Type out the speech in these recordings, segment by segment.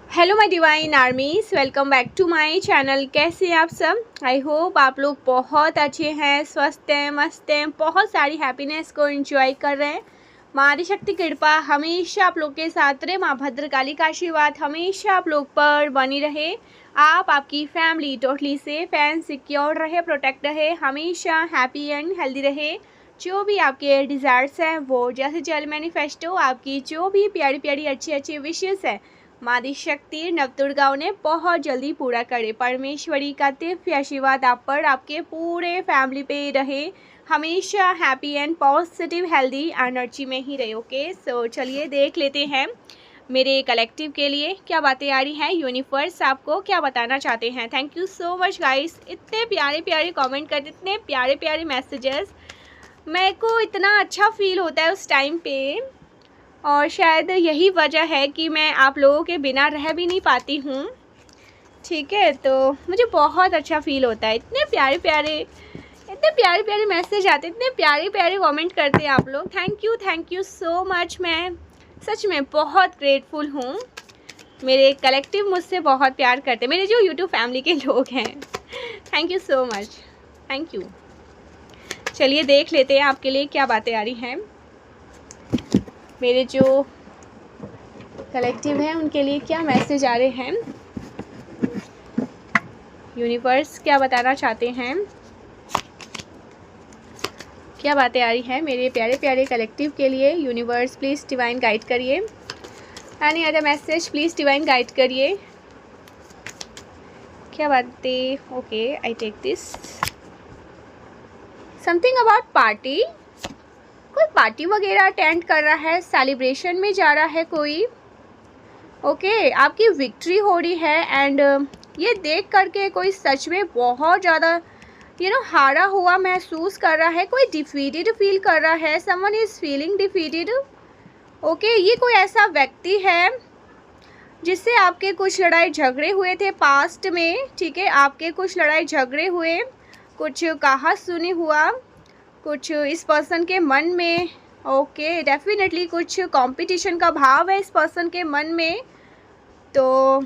Hello my divine armies, welcome back to my channel. कैसे हैं आप सब? आई होप आप लोग बहुत अच्छे हैं, स्वस्थ हैं, मस्त हैं, बहुत सारी हैप्पीनेस को एंजॉय कर रहे हैं। माँ आदिशक्ति कृपा हमेशा आप लोग के साथ रहे। माँ भद्रकाली का आशीर्वाद हमेशा आप लोग पर बनी रहे। आप आपकी family totally safe and secure रहे, प्रोटेक्ट रहे, हमेशा हैप्पी एंड हेल्दी रहे। जो भी आपके डिज़ायर्स हैं वो जैसे जल मैनिफेस्ट हो। आपकी जो भी प्यारी प्यारी अच्छी अच्छी विशेष है माँ आदिशक्ति नवदुर्गा ने बहुत जल्दी पूरा करे। परमेश्वरी का दिव्य आशीर्वाद आप पर, आपके पूरे फैमिली पे रहे, हमेशा happy and positive healthy energy में ही रहे। ओके, सो चलिए देख लेते हैं मेरे कलेक्टिव के लिए क्या बातें आ रही हैं, यूनिवर्स आपको क्या बताना चाहते हैं। Thank you so much guys, इतने प्यारे प्यारे कमेंट करते, इतने प्यारे प्यारे मैसेजेस। मेरे को इतना अच्छा फील होता है उस टाइम पे, और शायद यही वजह है कि मैं आप लोगों के बिना रह भी नहीं पाती हूँ। ठीक है, तो मुझे बहुत अच्छा फील होता है। इतने प्यारे प्यारे मैसेज आते, इतने प्यारे प्यारे कमेंट करते हैं आप लोग। Thank you so much. मैं सच में बहुत ग्रेटफुल हूँ। मेरे कलेक्टिव मुझसे बहुत प्यार करते हैं, मेरे जो यूट्यूब फैमिली के लोग हैं। Thank you so much, thank you. चलिए देख लेते हैं आपके लिए क्या बातें आ रही हैं। मेरे जो कलेक्टिव हैं उनके लिए क्या मैसेज आ रहे हैं, यूनिवर्स क्या बताना चाहते हैं, क्या बातें आ रही हैं मेरे प्यारे प्यारे कलेक्टिव के लिए। यूनिवर्स प्लीज़ डिवाइन गाइड करिए। Any other message please divine guide करिए। क्या बातें? Okay, I take this. Something about party. कोई पार्टी वगैरह अटेंड कर रहा है, सेलिब्रेशन में जा रहा है कोई। ओके, आपकी विक्ट्री हो रही है। एंड ये देख करके कोई सच में बहुत ज़्यादा हारा हुआ महसूस कर रहा है, कोई डिफीटेड फील कर रहा है। Someone is feeling defeated. Okay, ये कोई ऐसा व्यक्ति है जिससे आपके कुछ लड़ाई झगड़े हुए थे पास्ट में। ठीक है, आपके कुछ लड़ाई झगड़े हुए, कुछ कहा सुनी हुआ, कुछ इस पर्सन के मन में। ओके, डेफिनेटली कुछ कंपटीशन का भाव है इस पर्सन के मन में। तो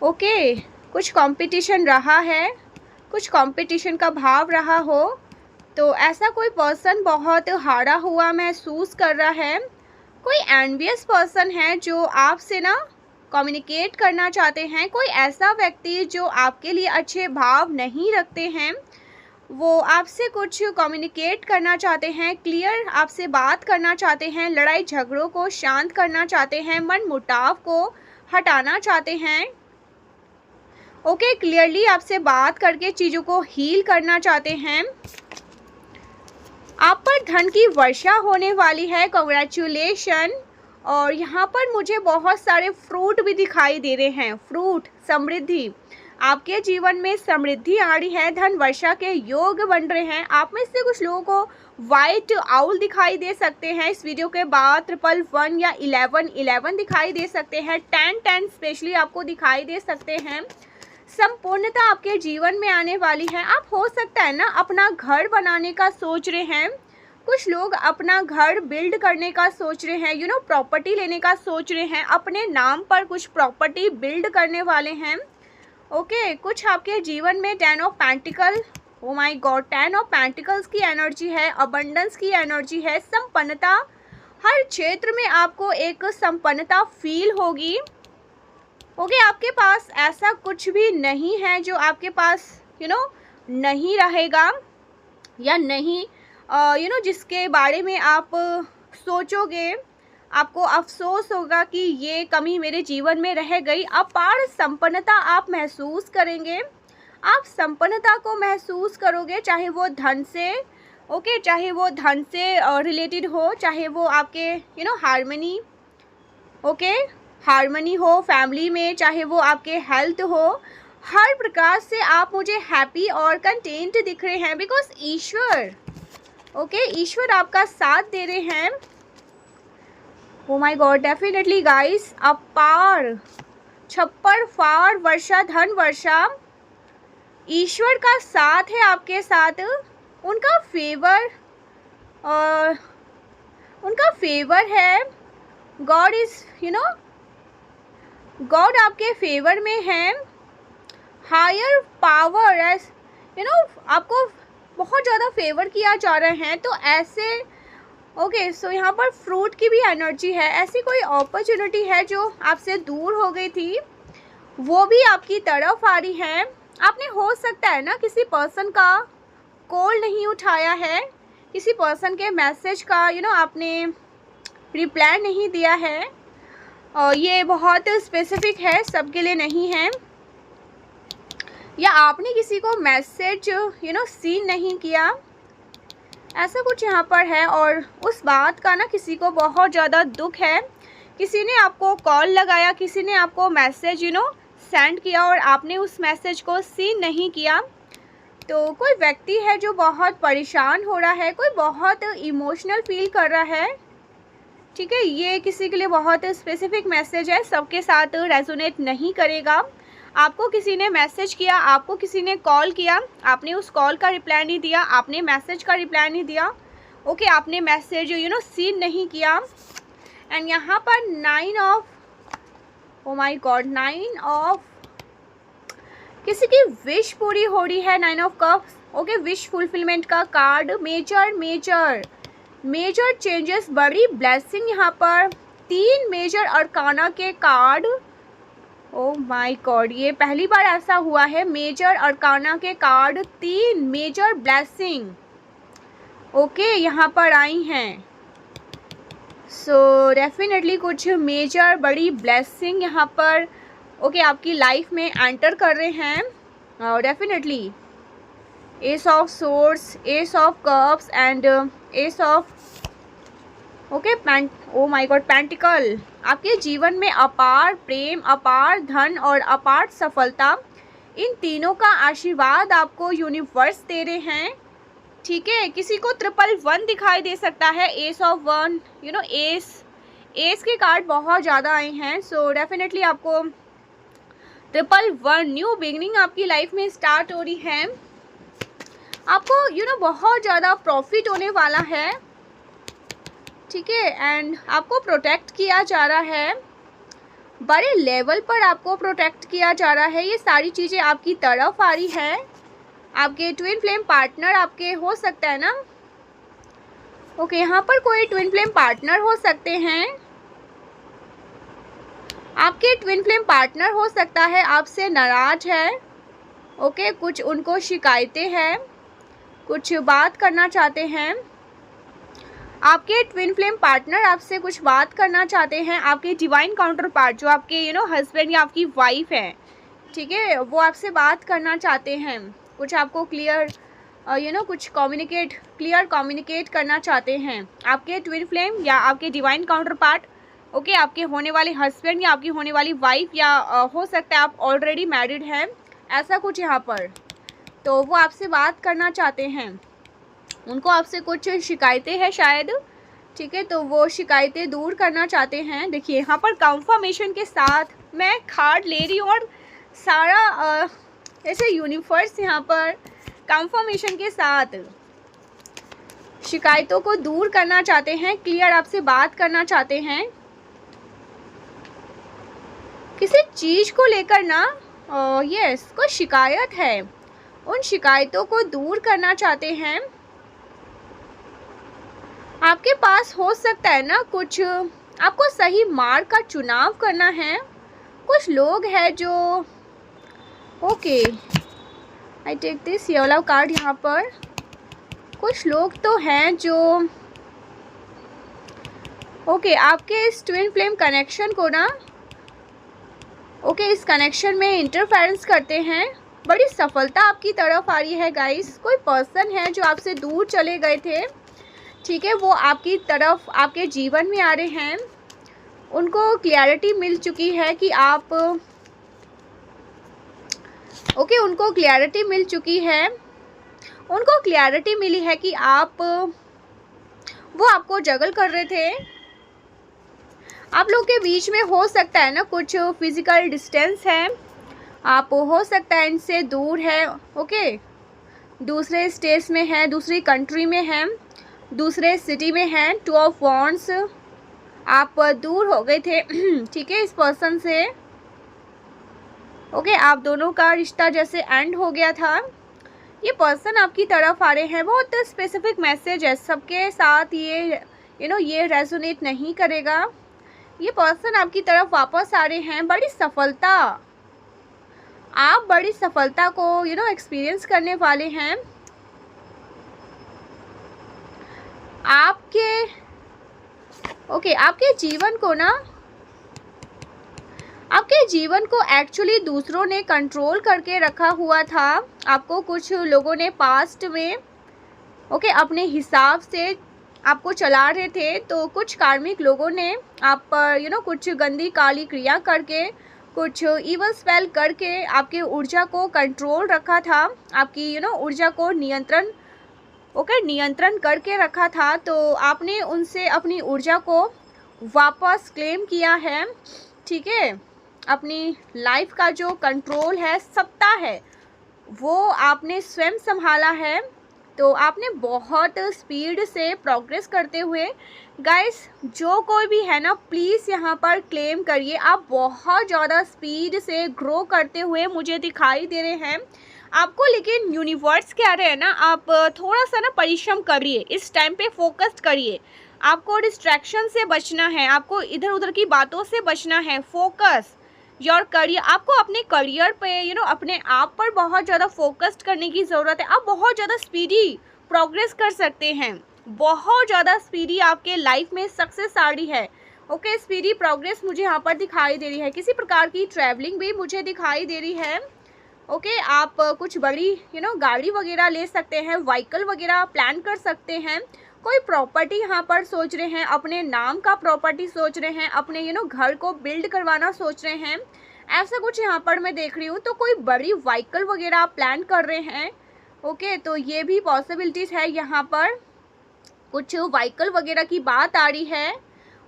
ओके, कुछ कंपटीशन रहा है, कुछ कंपटीशन का भाव रहा हो। तो ऐसा कोई पर्सन बहुत हारा हुआ महसूस कर रहा है। कोई एनवियस पर्सन है जो आपसे कम्युनिकेट करना चाहते हैं। कोई ऐसा व्यक्ति जो आपके लिए अच्छे भाव नहीं रखते हैं, वो आपसे कुछ कम्युनिकेट करना चाहते हैं, क्लियर आपसे बात करना चाहते हैं, लड़ाई झगड़ों को शांत करना चाहते हैं, मन मुटाव को हटाना चाहते हैं। ओके, क्लियरली आपसे बात करके चीज़ों को हील करना चाहते हैं। आप पर धन की वर्षा होने वाली है, कॉन्ग्रेचुलेशन। और यहाँ पर मुझे बहुत सारे फ्रूट भी दिखाई दे रहे हैं, फ्रूट, समृद्धि। आपके जीवन में समृद्धि आ रही है, धन वर्षा के योग बन रहे हैं। आप में से कुछ लोगों को वाइट आउल दिखाई दे सकते हैं इस वीडियो के बाद। 111 या 1111 दिखाई दे सकते हैं, 1010 स्पेशली आपको दिखाई दे सकते हैं। संपूर्णता आपके जीवन में आने वाली है। आप हो सकता है अपना घर बनाने का सोच रहे हैं। कुछ लोग अपना घर बिल्ड करने का सोच रहे हैं, प्रॉपर्टी लेने का सोच रहे हैं, अपने नाम पर कुछ प्रॉपर्टी बिल्ड करने वाले हैं। ओके, कुछ आपके जीवन में 10 of pentacle, oh my God, 10 of pentacles की एनर्जी है, अबंडेंस की एनर्जी है, संपन्नता। हर क्षेत्र में आपको एक संपन्नता फील होगी। ओके, आपके पास ऐसा कुछ भी नहीं है जो आपके पास नहीं रहेगा, या नहीं जिसके बारे में आप सोचोगे, आपको अफसोस होगा कि ये कमी मेरे जीवन में रह गई। अपार संपन्नता आप महसूस करेंगे। आप संपन्नता को महसूस करोगे, चाहे वो धन से, ओके, चाहे वो धन से रिलेटेड हो, चाहे वो आपके हार्मनी, ओके, हार्मनी हो फैमिली में, चाहे वो आपके हेल्थ हो। हर प्रकार से आप मुझे हैप्पी और कंटेंट दिख रहे हैं, बिकॉज ईश्वर, ओके, ईश्वर आपका साथ दे रहे हैं। Oh my God, definitely guys, अपार छप्पर फाड़ वर्षा, धन वर्षा, ईश्वर का साथ है आपके साथ। उनका फेवर है। गॉड इज गॉड आपके फेवर में है, हायर पावर एस आपको बहुत ज़्यादा फेवर किया जा रहे हैं। तो ऐसे ओके सो यहाँ पर फ्रूट की भी एनर्जी है। ऐसी कोई अपॉर्चुनिटी है जो आपसे दूर हो गई थी, वो भी आपकी तरफ आ रही है। आपने हो सकता है ना किसी पर्सन का कॉल नहीं उठाया है, किसी पर्सन के मैसेज का आपने रिप्लाई नहीं दिया है। ये बहुत स्पेसिफिक है, सबके लिए नहीं है। या आपने किसी को मैसेज सीन नहीं किया, ऐसा कुछ यहाँ पर है। और उस बात का ना किसी को बहुत ज़्यादा दुख है। किसी ने आपको कॉल लगाया, किसी ने आपको मैसेज सेंड किया और आपने उस मैसेज को सीन नहीं किया। तो कोई व्यक्ति है जो बहुत परेशान हो रहा है, कोई बहुत इमोशनल फील कर रहा है। ठीक है, ये किसी के लिए बहुत स्पेसिफिक मैसेज है, सबके साथ रेजोनेट नहीं करेगा। आपको किसी ने मैसेज किया, आपको किसी ने कॉल किया, आपने उस कॉल का रिप्लाई नहीं दिया, आपने मैसेज का रिप्लाई नहीं दिया। ओके, आपने मैसेज सीन नहीं किया। एंड यहाँ पर 9 of oh my God 9 of किसी की विश पूरी हो रही है। 9 of cups okay, wish fulfilment का कार्ड। मेजर चेंजेस, बड़ी ब्लेसिंग। यहाँ पर 3 मेजर अरकाना के कार्ड। ओ माय गॉड, ये पहली बार ऐसा हुआ है। मेजर अरकाना के कार्ड, 3 मेजर ब्लेसिंग ओके यहाँ पर आई हैं। सो डेफिनेटली कुछ मेजर बड़ी ब्लेसिंग यहाँ पर ओके आपकी लाइफ में एंटर कर रहे हैं। Definitely S of swords, S of cups and S of okay oh my God pentacle. आपके जीवन में अपार प्रेम, अपार धन और अपार सफलता, इन तीनों का आशीर्वाद आपको यूनिवर्स दे रहे हैं। ठीक है, किसी को 111 दिखाई दे सकता है। एस ऑफ 1 एस के कार्ड बहुत ज़्यादा आए हैं। सो डेफिनेटली आपको 111 न्यू बिगनिंग आपकी लाइफ में स्टार्ट हो रही है। आपको बहुत ज़्यादा प्रॉफिट होने वाला है। ठीक है, एंड आपको प्रोटेक्ट किया जा रहा है, बड़े लेवल पर आपको प्रोटेक्ट किया जा रहा है। ये सारी चीज़ें आपकी तरफ आ रही है। आपके ट्विन फ्लेम पार्टनर आपके हो सकता है ना। ओके, यहाँ पर कोई ट्विन फ्लेम पार्टनर हो सकते हैं। आपके ट्विन फ्लेम पार्टनर हो सकता है आपसे नाराज है। ओके, कुछ उनको शिकायतें हैं, कुछ बात करना चाहते हैं। आपके ट्विन फ्लेम पार्टनर आपसे कुछ बात करना चाहते हैं। आपके डिवाइन काउंटर पार्ट जो आपके हस्बैंड या आपकी वाइफ है, ठीक है, वो आपसे बात करना चाहते हैं। कुछ आपको क्लियर कुछ क्लियर कम्युनिकेट करना चाहते हैं। आपके ट्विन फ्लेम या आपके डिवाइन काउंटर पार्ट ओके आपके होने वाले हस्बैंड या आपकी होने वाली वाइफ, या हो सकता है आप ऑलरेडी मैरिड हैं, ऐसा कुछ यहाँ पर। तो वो आपसे बात करना चाहते हैं, उनको आपसे कुछ शिकायतें हैं शायद। ठीक है, तो वो शिकायतें दूर करना चाहते हैं। देखिए यहाँ पर कंफर्मेशन के साथ मैं कार्ड ले रही हूँ और सारा ऐसे यूनिवर्स यहाँ पर कंफर्मेशन के साथ शिकायतों को दूर करना चाहते हैं, क्लियर आपसे बात करना चाहते हैं। किसी चीज़ को लेकर ना यस कोई शिकायत है, उन शिकायतों को दूर करना चाहते हैं। आपके पास हो सकता है ना कुछ आपको सही मार्ग का चुनाव करना है। कुछ लोग हैं जो okay I take this yellow card. यहाँ पर कुछ लोग तो हैं जो ओके आपके इस ट्विन फ्लेम कनेक्शन को ना इस कनेक्शन में इंटरफेरेंस करते हैं। बड़ी सफलता आपकी तरफ आ रही है गाइस। कोई पर्सन है जो आपसे दूर चले गए थे, ठीक है, वो आपकी तरफ आपके जीवन में आ रहे हैं। उनको क्लैरिटी मिल चुकी है कि आप उनको क्लैरिटी मिल चुकी है, उनको क्लैरिटी मिली है कि वो आपको जगल कर रहे थे। आप लोग के बीच में हो सकता है ना कुछ फिजिकल डिस्टेंस है, आप हो सकता है इनसे दूर है। ओके, दूसरे स्टेट्स में है, दूसरी कंट्री में है, दूसरे सिटी में है। 2 ऑफ वॉन्ड्स, आप दूर हो गए थे ठीक है इस पर्सन से। ओके, आप दोनों का रिश्ता जैसे एंड हो गया था। ये पर्सन आपकी तरफ आ रहे हैं, बहुत स्पेसिफिक मैसेज है, सबके साथ ये ये रेजोनेट नहीं करेगा। ये पर्सन आपकी तरफ वापस आ रहे हैं, बड़ी सफलता, आप बड़ी सफलता को एक्सपीरियंस करने वाले हैं। आपके आपके जीवन को एक्चुअली दूसरों ने कंट्रोल करके रखा हुआ था। आपको कुछ लोगों ने पास्ट में अपने हिसाब से आपको चला रहे थे। तो कुछ कार्मिक लोगों ने आप पर कुछ गंदी काली क्रिया करके, कुछ ईवल स्पेल करके आपके ऊर्जा को कंट्रोल रखा था, आपकी ऊर्जा को नियंत्रण करके रखा था। तो आपने उनसे अपनी ऊर्जा को वापस क्लेम किया है, ठीक है। अपनी लाइफ का जो कंट्रोल है, सत्ता है, वो आपने स्वयं संभाला है। तो आपने बहुत स्पीड से प्रोग्रेस करते हुए, गाइस जो कोई भी है ना, प्लीज़ यहाँ पर क्लेम करिए, आप बहुत ज़्यादा स्पीड से ग्रो करते हुए मुझे दिखाई दे रहे हैं आपको। लेकिन यूनिवर्स कह रहे हैं ना, आप थोड़ा सा ना परिश्रम करिए, इस टाइम पे फोकस करिए। आपको डिस्ट्रैक्शन से बचना है, आपको इधर उधर की बातों से बचना है। फोकस योर करियर, आपको अपने करियर पे अपने आप पर बहुत ज़्यादा फोकस्ड करने की ज़रूरत है। आप बहुत ज़्यादा स्पीडी प्रोग्रेस कर सकते हैं, बहुत ज़्यादा स्पीडी आपके लाइफ में सक्सेस आ रही है। ओके, स्पीडी प्रोग्रेस मुझे यहाँ पर दिखाई दे रही है। किसी प्रकार की ट्रैवलिंग भी मुझे दिखाई दे रही है। ओके, आप कुछ बड़ी गाड़ी वगैरह ले सकते हैं, व्हीकल वगैरह प्लान कर सकते हैं। कोई प्रॉपर्टी यहाँ पर सोच रहे हैं, अपने नाम का प्रॉपर्टी सोच रहे हैं, अपने घर को बिल्ड करवाना सोच रहे हैं, ऐसा कुछ यहाँ पर मैं देख रही हूँ। तो कोई बड़ी व्हीकल वगैरह आप प्लान कर रहे हैं। ओके, तो ये भी पॉसिबिलिटीज़ है, यहाँ पर कुछ व्हीकल वगैरह की बात आ रही है।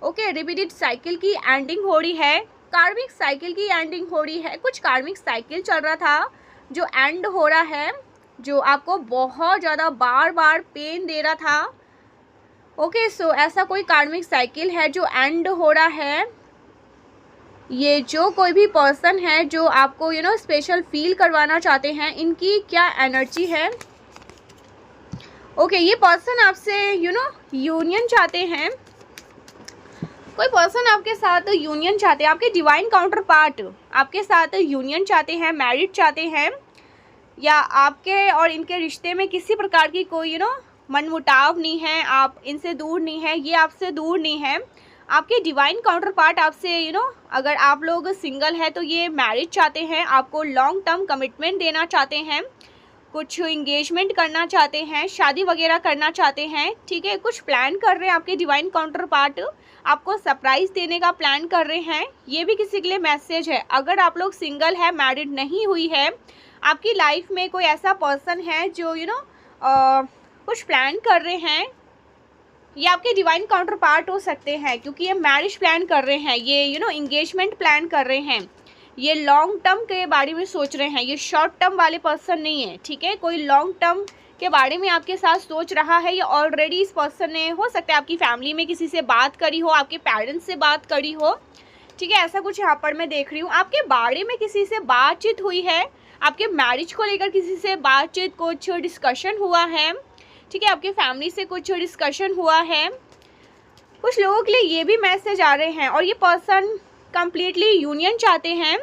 ओके, रिपीटेड साइकिल की एंडिंग हो रही है, कार्मिक साइकिल की एंडिंग हो रही है। कुछ कार्मिक साइकिल चल रहा था जो एंड हो रहा है, जो आपको बहुत ज़्यादा बार बार पेन दे रहा था। ओके, सो ऐसा कोई कार्मिक साइकिल है जो एंड हो रहा है। ये जो कोई भी पर्सन है जो आपको स्पेशल फील करवाना चाहते हैं, इनकी क्या एनर्जी है। ओके, ये पर्सन आपसे यूनियन चाहते हैं, कोई पर्सन आपके साथ यूनियन चाहते हैं, आपके डिवाइन काउंटर पार्ट आपके साथ यूनियन चाहते हैं, मैरिज चाहते हैं, या आपके और इनके रिश्ते में किसी प्रकार की कोई मनमुटाव नहीं है, आप इनसे दूर नहीं है, ये आपसे दूर नहीं है। आपके डिवाइन काउंटर पार्ट आपसे अगर आप लोग सिंगल है तो ये मैरिज चाहते हैं, आपको लॉन्ग टर्म कमिटमेंट देना चाहते हैं, कुछ इंगेजमेंट करना चाहते हैं, शादी वगैरह करना चाहते हैं, ठीक है। कुछ प्लान कर रहे हैं आपके डिवाइन काउंटर पार्ट, आपको सरप्राइज़ देने का प्लान कर रहे हैं। ये भी किसी के लिए मैसेज है। अगर आप लोग सिंगल है, मैरिड नहीं हुई है, आपकी लाइफ में कोई ऐसा पर्सन है जो कुछ प्लान कर रहे हैं, ये आपके डिवाइन काउंटर पार्ट हो सकते हैं, क्योंकि ये मैरिज प्लान कर रहे हैं, ये इंगेजमेंट प्लान कर रहे हैं, ये लॉन्ग टर्म के बारे में सोच रहे हैं, ये शॉर्ट टर्म वाले पर्सन नहीं है, ठीक है। कोई लॉन्ग टर्म के बारे में आपके साथ सोच रहा है, ये ऑलरेडी इस पर्सन ने हो सकता है आपकी फैमिली में किसी से बात करी हो, आपके पेरेंट्स से बात करी हो, ठीक है। ऐसा कुछ यहाँ पर मैं देख रही हूँ। आपके बारे में किसी से बातचीत हुई है, आपके मैरिज को लेकर किसी से बातचीत, कुछ डिस्कशन हुआ है, ठीक है। आपके फैमिली से कुछ डिस्कशन हुआ है। कुछ लोगों के लिए ये भी मैसेज आ रहे हैं, और ये पर्सन कंप्लीटली यूनियन चाहते हैं।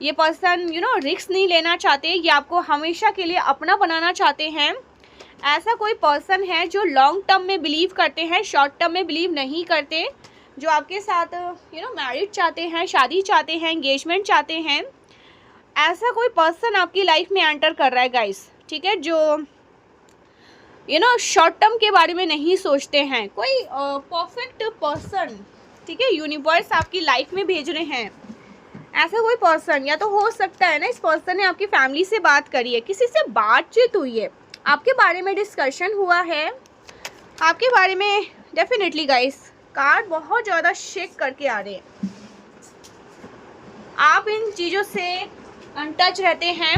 ये पर्सन रिस्क नहीं लेना चाहते, ये आपको हमेशा के लिए अपना बनाना चाहते हैं। ऐसा कोई पर्सन है जो लॉन्ग टर्म में बिलीव करते हैं, शॉर्ट टर्म में बिलीव नहीं करते, जो आपके साथ मैरिज चाहते हैं, शादी चाहते हैं, एंगेजमेंट चाहते हैं। ऐसा कोई पर्सन आपकी लाइफ में एंटर कर रहा है गाइस, ठीक है, जो शॉर्ट टर्म के बारे में नहीं सोचते हैं। कोई परफेक्ट पर्सन, ठीक है, यूनिवर्स आपकी लाइफ में भेज रहे हैं। ऐसा कोई पर्सन, या तो हो सकता है ना इस पर्सन ने आपकी फैमिली से बात करी है, किसी से बातचीत हुई है, आपके बारे में डिस्कशन हुआ है, आपके बारे में डेफिनेटली गाइस कार्ड बहुत ज़्यादा शेक करके आ रहे हैं। आप इन चीज़ों से अनटच रहते हैं,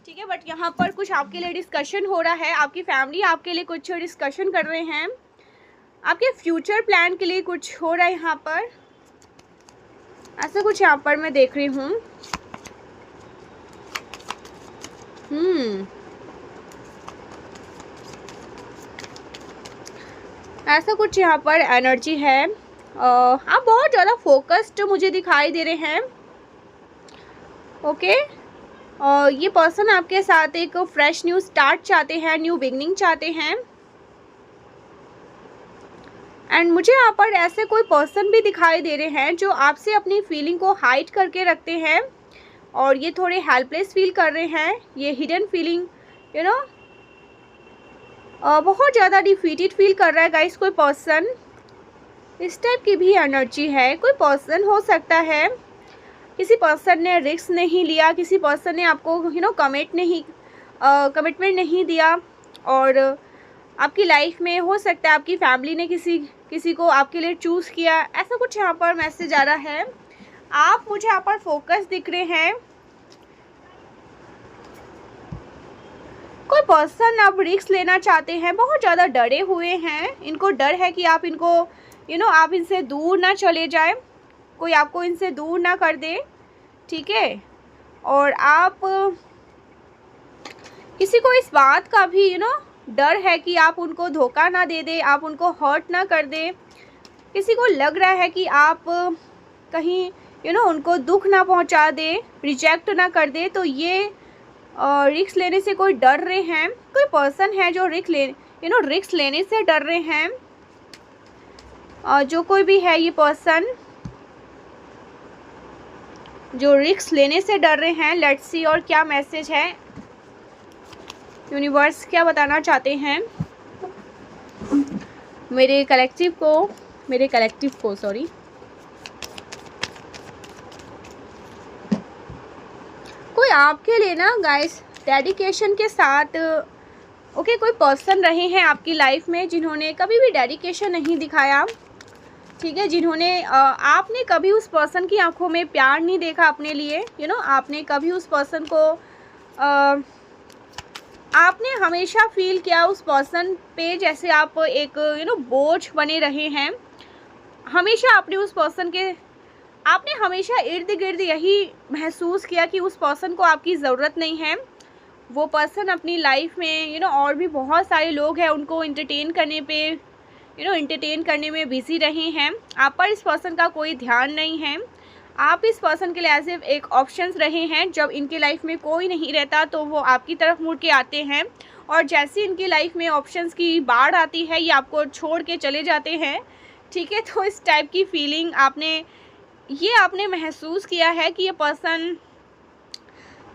ठीक है, बट यहाँ पर कुछ आपके लिए डिस्कशन हो रहा है, आपकी फैमिली आपके लिए कुछ डिस्कशन कर रहे हैं, आपके फ्यूचर प्लान के लिए कुछ हो रहा है यहाँ पर। ऐसा कुछ यहाँ पर मैं देख रही हूँ। ऐसा कुछ यहाँ पर एनर्जी है। आप बहुत ज़्यादा फोकस्ड मुझे दिखाई दे रहे हैं। ओके, ये पर्सन आपके साथ एक फ्रेश न्यू स्टार्ट चाहते हैं, न्यू बिगनिंग चाहते हैं। एंड मुझे यहाँ पर ऐसे कोई पर्सन भी दिखाई दे रहे हैं जो आपसे अपनी फीलिंग को हाइड करके रखते हैं और ये थोड़े हेल्पलेस फील कर रहे हैं। ये हिडन फीलिंग बहुत ज़्यादा डिफीटेड फील कर रहा है गाइस कोई पर्सन। इस टाइप की भी एनर्जी है। कोई पर्सन हो सकता है, किसी पर्सन ने रिस्क नहीं लिया, किसी पर्सन ने आपको कमिटमेंट नहीं दिया और आपकी लाइफ में हो सकता है आपकी फैमिली ने किसी को आपके लिए चूज़ किया। ऐसा कुछ यहाँ पर मैसेज आ रहा है। आप मुझे यहाँ पर फोकस दिख रहे हैं। कोई पर्सन अब रिस्क लेना चाहते हैं, बहुत ज़्यादा डरे हुए हैं। इनको डर है कि आप इनको आप इनसे दूर ना चले जाए, कोई आपको इनसे दूर ना कर दे, ठीक है। और आप किसी को इस बात का भी डर है कि आप उनको धोखा ना दे दे, आप उनको हर्ट ना कर दे। किसी को लग रहा है कि आप कहीं उनको दुख ना पहुंचा दे, रिजेक्ट ना कर दे। तो ये रिस्क लेने से कोई डर रहे हैं। कोई पर्सन है जो रिस्क लेने से डर रहे हैं। जो कोई भी है ये पर्सन जो रिस्क लेने से डर रहे हैं। लेट्स सी और क्या मैसेज है, यूनिवर्स क्या बताना चाहते हैं मेरे कलेक्टिव को सॉरी। कोई आपके लिए ना गाइस डेडिकेशन के साथ कोई पर्सन रहे हैं आपकी लाइफ में जिन्होंने कभी भी डेडिकेशन नहीं दिखाया, ठीक है। जिन्होंने आपने कभी उस पर्सन की आंखों में प्यार नहीं देखा अपने लिए, आपने कभी उस पर्सन को आपने हमेशा फील किया उस पर्सन पे जैसे आप एक बोझ बने रहे हैं। हमेशा आपने हमेशा इर्द गिर्द यही महसूस किया कि उस पर्सन को आपकी ज़रूरत नहीं है। वो पर्सन अपनी लाइफ में और भी बहुत सारे लोग हैं उनको एंटरटेन करने में बिजी रहे हैं। आप पर इस पर्सन का कोई ध्यान नहीं है। आप इस पर्सन के लिए एज एक ऑप्शंस रहे हैं। जब इनके लाइफ में कोई नहीं रहता तो वो आपकी तरफ मुड़ के आते हैं और जैसे इनकी लाइफ में ऑप्शंस की बाढ़ आती है ये आपको छोड़ के चले जाते हैं, ठीक है। तो इस टाइप की फीलिंग आपने महसूस किया है कि ये पर्सन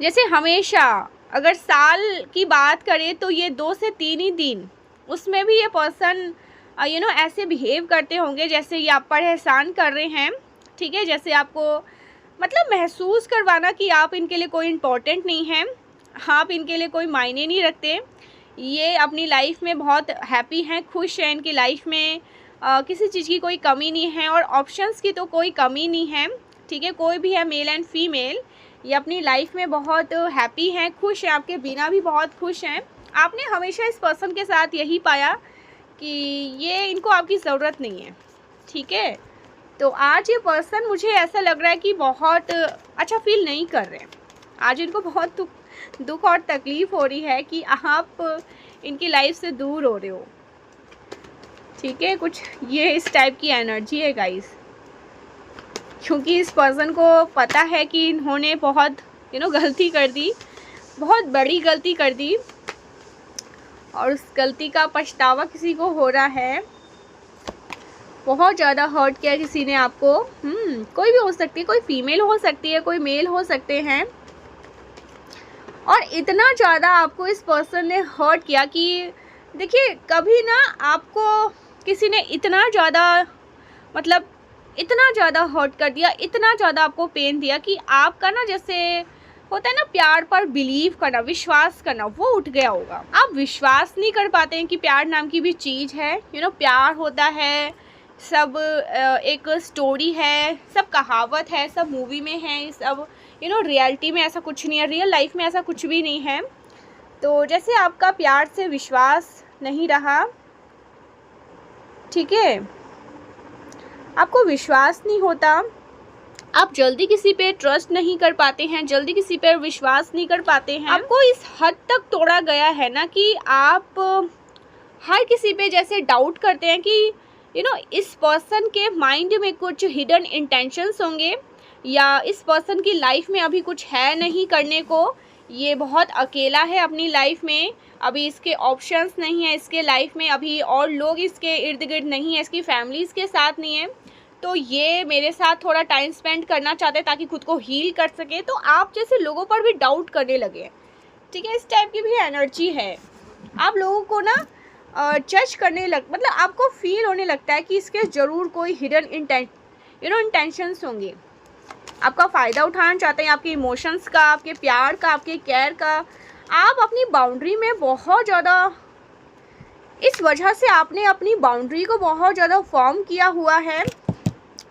जैसे हमेशा, अगर साल की बात करें तो ये 2 से 3 ही दिन, उसमें भी ये पर्सन ऐसे बिहेव करते होंगे जैसे ये आप पर एहसान कर रहे हैं, ठीक है। जैसे आपको मतलब महसूस करवाना कि आप इनके लिए कोई इम्पोर्टेंट नहीं हैं, आप इनके लिए कोई मायने नहीं रखते। ये अपनी लाइफ में बहुत हैप्पी हैं, खुश हैं। इनकी लाइफ में किसी चीज़ की कोई कमी नहीं है और ऑप्शंस की तो कोई कमी नहीं है, ठीक है। कोई भी है मेल एंड फीमेल, ये अपनी लाइफ में बहुत हैप्पी हैं, खुश हैं, आपके बिना भी बहुत खुश हैं। आपने हमेशा इस पर्सन के साथ यही पाया कि ये इनको आपकी ज़रूरत नहीं है, ठीक है। तो आज ये पर्सन मुझे ऐसा लग रहा है कि बहुत अच्छा फील नहीं कर रहे हैं। आज इनको बहुत दुख और तकलीफ़ हो रही है कि आप इनकी लाइफ से दूर हो रहे हो, ठीक है। कुछ ये इस टाइप की एनर्जी है गाइस, क्योंकि इस पर्सन को पता है कि इन्होंने बहुत गलती कर दी, बहुत बड़ी गलती कर दी और उस गलती का पछतावा किसी को हो रहा है। बहुत ज़्यादा हर्ट किया किसी ने आपको। कोई भी हो सकती है, कोई फीमेल हो सकती है, कोई मेल हो सकते हैं। और इतना ज़्यादा आपको इस पर्सन ने हर्ट किया कि देखिए कभी ना आपको किसी ने इतना ज़्यादा हर्ट कर दिया, इतना ज़्यादा आपको पेन दिया कि आपका ना जैसे होता है ना प्यार पर बिलीव करना, विश्वास करना, वो उठ गया होगा। आप विश्वास नहीं कर पाते हैं कि प्यार नाम की भी चीज़ है। प्यार होता है, सब एक स्टोरी है, सब कहावत है, सब मूवी में है, सब रियलिटी में ऐसा कुछ नहीं है, रियल लाइफ में ऐसा कुछ भी नहीं है। तो जैसे आपका प्यार से विश्वास नहीं रहा, ठीक है, आपको विश्वास नहीं होता आप जल्दी किसी पे ट्रस्ट नहीं कर पाते हैं, जल्दी किसी पर विश्वास नहीं कर पाते हैं। आपको इस हद तक तोड़ा गया है ना कि आप हर किसी पे जैसे डाउट करते हैं कि इस पर्सन के माइंड में कुछ हिडन इंटेंशंस होंगे, या इस पर्सन की लाइफ में अभी कुछ है नहीं करने को, ये बहुत अकेला है अपनी लाइफ में, अभी इसके ऑप्शंस नहीं है इसके लाइफ में, अभी और लोग इसके इर्द गिर्द नहीं है, इसकी फैमिली इसके साथ नहीं है, तो ये मेरे साथ थोड़ा टाइम स्पेंड करना चाहते हैं ताकि खुद को हील कर सके। तो आप जैसे लोगों पर भी डाउट करने लगे, ठीक है, इस टाइप की भी एनर्जी है। आप लोगों को ना जज करने मतलब आपको फील होने लगता है कि इसके ज़रूर कोई हिडन इंटेंशंस होंगे, आपका फ़ायदा उठाना चाहते हैं, आपके इमोशंस का, आपके प्यार का, आपके केयर का। आप अपनी बाउंड्री में बहुत ज़्यादा, इस वजह से आपने अपनी बाउंड्री को बहुत ज़्यादा फॉर्म किया हुआ है,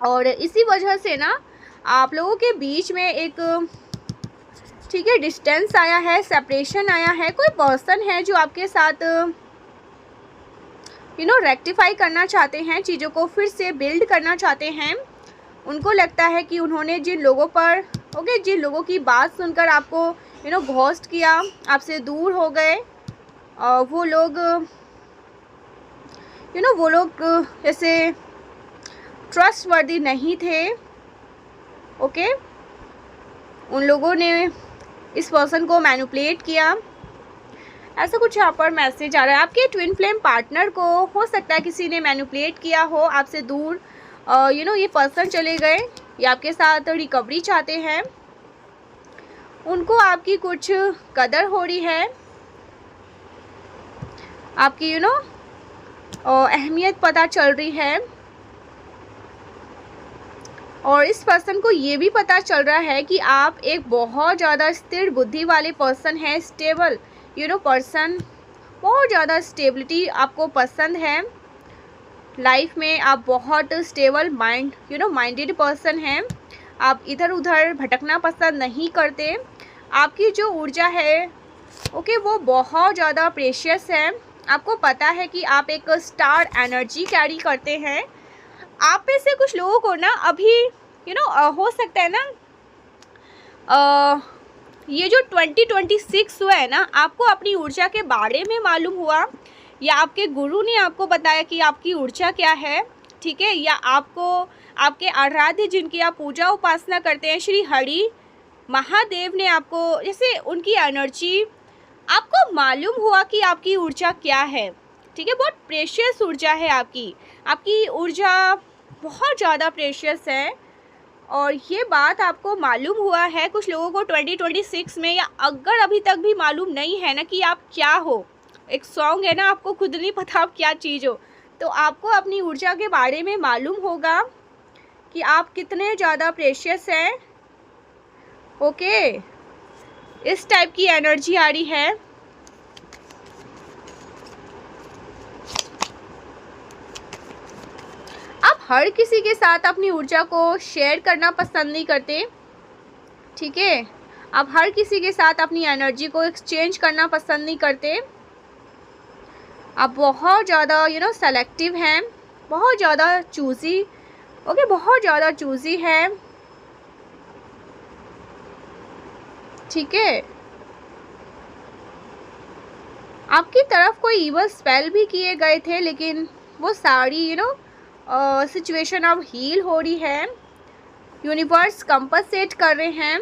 और इसी वजह से ना आप लोगों के बीच में एक, ठीक है, डिस्टेंस आया है, सेपरेशन आया है। कोई पर्सन है जो आपके साथ रेक्टिफाई करना चाहते हैं, चीज़ों को फिर से बिल्ड करना चाहते हैं। उनको लगता है कि उन्होंने जिन लोगों पर जिन लोगों की बात सुनकर आपको घोस्ट किया, आपसे दूर हो गए, वो लोग ऐसे ट्रस्टवर्दी नहीं थे। ओके, उन लोगों ने इस पर्सन को मैनिपुलेट किया, ऐसा कुछ यहाँ पर मैसेज आ रहा है। आपके ट्विन फ्लेम पार्टनर को हो सकता है किसी ने मैनिपुलेट किया हो, आपसे दूर ये पर्सन चले गए, या आपके साथ रिकवरी चाहते हैं, उनको आपकी कुछ कदर हो रही है, आपकी अहमियत पता चल रही है, और इस पर्सन को ये भी पता चल रहा है कि आप एक बहुत ज़्यादा स्थिर बुद्धि वाले पर्सन हैं, स्टेबल पर्सन, बहुत ज़्यादा स्टेबिलिटी आपको पसंद है लाइफ में। आप बहुत स्टेबल माइंडेड पर्सन हैं, आप इधर उधर भटकना पसंद नहीं करते। आपकी जो ऊर्जा है वो बहुत ज़्यादा प्रेशियस है। आपको पता है कि आप एक स्टार एनर्जी कैरी करते हैं। आप में से कुछ लोगों को ना अभी हो सकता है ना ये जो 2026 हुआ है ना, आपको अपनी ऊर्जा के बारे में मालूम हुआ, या आपके गुरु ने आपको बताया कि आपकी ऊर्जा क्या है, ठीक है, या आपको आपके आराध्य जिनकी आप पूजा उपासना करते हैं, श्री हरि महादेव ने आपको जैसे उनकी एनर्जी आपको मालूम हुआ कि आपकी ऊर्जा क्या है, ठीक है। बहुत प्रेशियस ऊर्जा है आपकी ऊर्जा बहुत ज़्यादा प्रेशियस है, और ये बात आपको मालूम हुआ है। कुछ लोगों को 2026 में, या अगर अभी तक भी मालूम नहीं है ना कि आप क्या हो, एक सॉन्ग है ना, आपको खुद नहीं पता आप क्या चीज़ हो, तो आपको अपनी ऊर्जा के बारे में मालूम होगा कि आप कितने ज़्यादा प्रेशियस हैं। ओके, इस टाइप की एनर्जी आ रही है। आप हर किसी के साथ अपनी ऊर्जा को शेयर करना पसंद नहीं करते, ठीक है। आप हर किसी के साथ अपनी एनर्जी को एक्सचेंज करना पसंद नहीं करते। आप बहुत ज़्यादा सेलेक्टिव हैं, बहुत ज़्यादा चूज़ी, ओके, बहुत ज़्यादा चूज़ी है, ठीक है। आपकी तरफ कोई इवल स्पेल भी किए गए थे, लेकिन वो सारी सिचुएशन अब हील हो रही है। यूनिवर्स कंपनसेट कर रहे हैं,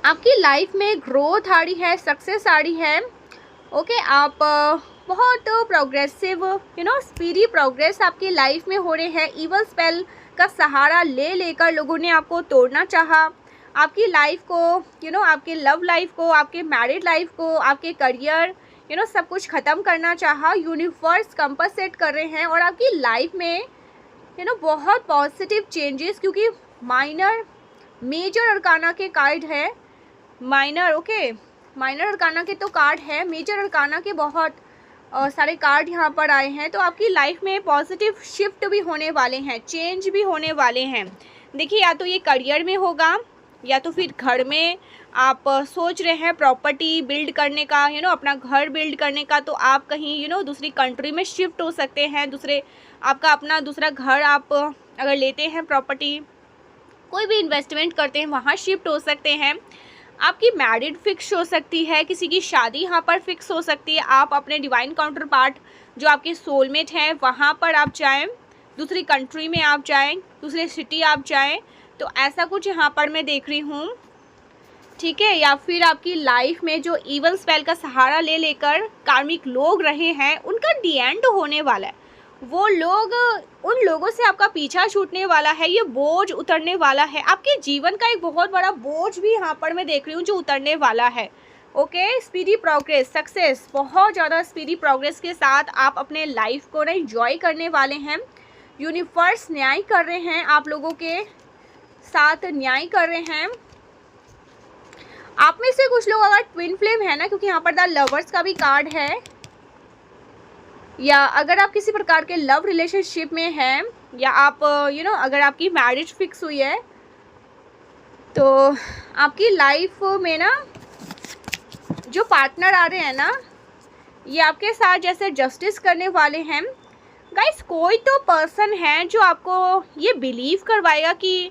आपकी लाइफ में ग्रोथ आ रही है, सक्सेस आ रही है। ओके, आप बहुत प्रोग्रेसिव स्पीडी प्रोग्रेस आपकी लाइफ में हो रहे हैं। इवल स्पेल का सहारा लेकर लोगों ने आपको तोड़ना चाहा, आपकी लाइफ को आपके लव लाइफ को, आपके मैरिड लाइफ को, आपके करियर सब कुछ ख़त्म करना चाहा। यूनिवर्स कंपनसेट कर रहे हैं, और आपकी लाइफ में बहुत पॉजिटिव चेंजेस, क्योंकि माइनर मेजर अरकाना के कार्ड है, माइनर माइनर अरकाना के तो कार्ड है, मेजर अरकाना के बहुत सारे कार्ड यहाँ पर आए हैं। तो आपकी लाइफ में पॉजिटिव शिफ्ट भी होने वाले हैं, चेंज भी होने वाले हैं। देखिए, या तो ये करियर में होगा, या तो फिर घर में आप सोच रहे हैं प्रॉपर्टी बिल्ड करने का, अपना घर बिल्ड करने का, तो आप कहीं दूसरी कंट्री में शिफ्ट हो सकते हैं, आपका अपना दूसरा घर आप अगर लेते हैं प्रॉपर्टी, कोई भी इन्वेस्टमेंट करते हैं वहाँ शिफ्ट हो सकते हैं। आपकी मैरिड फिक्स हो सकती है, किसी की शादी यहाँ पर फिक्स हो सकती है। आप अपने डिवाइन काउंटर पार्ट जो आपके सोलमेट हैं वहाँ पर आप जाएं, दूसरी कंट्री में आप जाएं, दूसरे सिटी आप जाएं, तो ऐसा कुछ यहाँ पर मैं देख रही हूँ। ठीक है, या फिर आपकी लाइफ में जो इवल स्पेल का सहारा ले लेकर कार्मिक लोग रहे हैं उनका डी एंड होने वाला है। वो लोग, उन लोगों से आपका पीछा छूटने वाला है, ये बोझ उतरने वाला है। आपके जीवन का एक बहुत बड़ा बोझ भी यहाँ पर मैं देख रही हूँ जो उतरने वाला है। ओके, स्पीडी प्रोग्रेस, सक्सेस, बहुत ज़्यादा स्पीडी प्रोग्रेस के साथ आप अपने लाइफ को ना एंजॉय करने वाले हैं। यूनिवर्स न्याय कर रहे हैं, आप लोगों के साथ न्याय कर रहे हैं। आप में से कुछ लोग अगर ट्विन फ्लेम है ना, क्योंकि यहाँ पर द लवर्स का भी कार्ड है, या अगर आप किसी प्रकार के लव रिलेशनशिप में हैं, या आप अगर आपकी मैरिज फिक्स हुई है, तो आपकी लाइफ में ना जो पार्टनर आ रहे हैं ना, ये आपके साथ जैसे जस्टिस करने वाले हैं। गाइस, कोई तो पर्सन है जो आपको ये बिलीव करवाएगा कि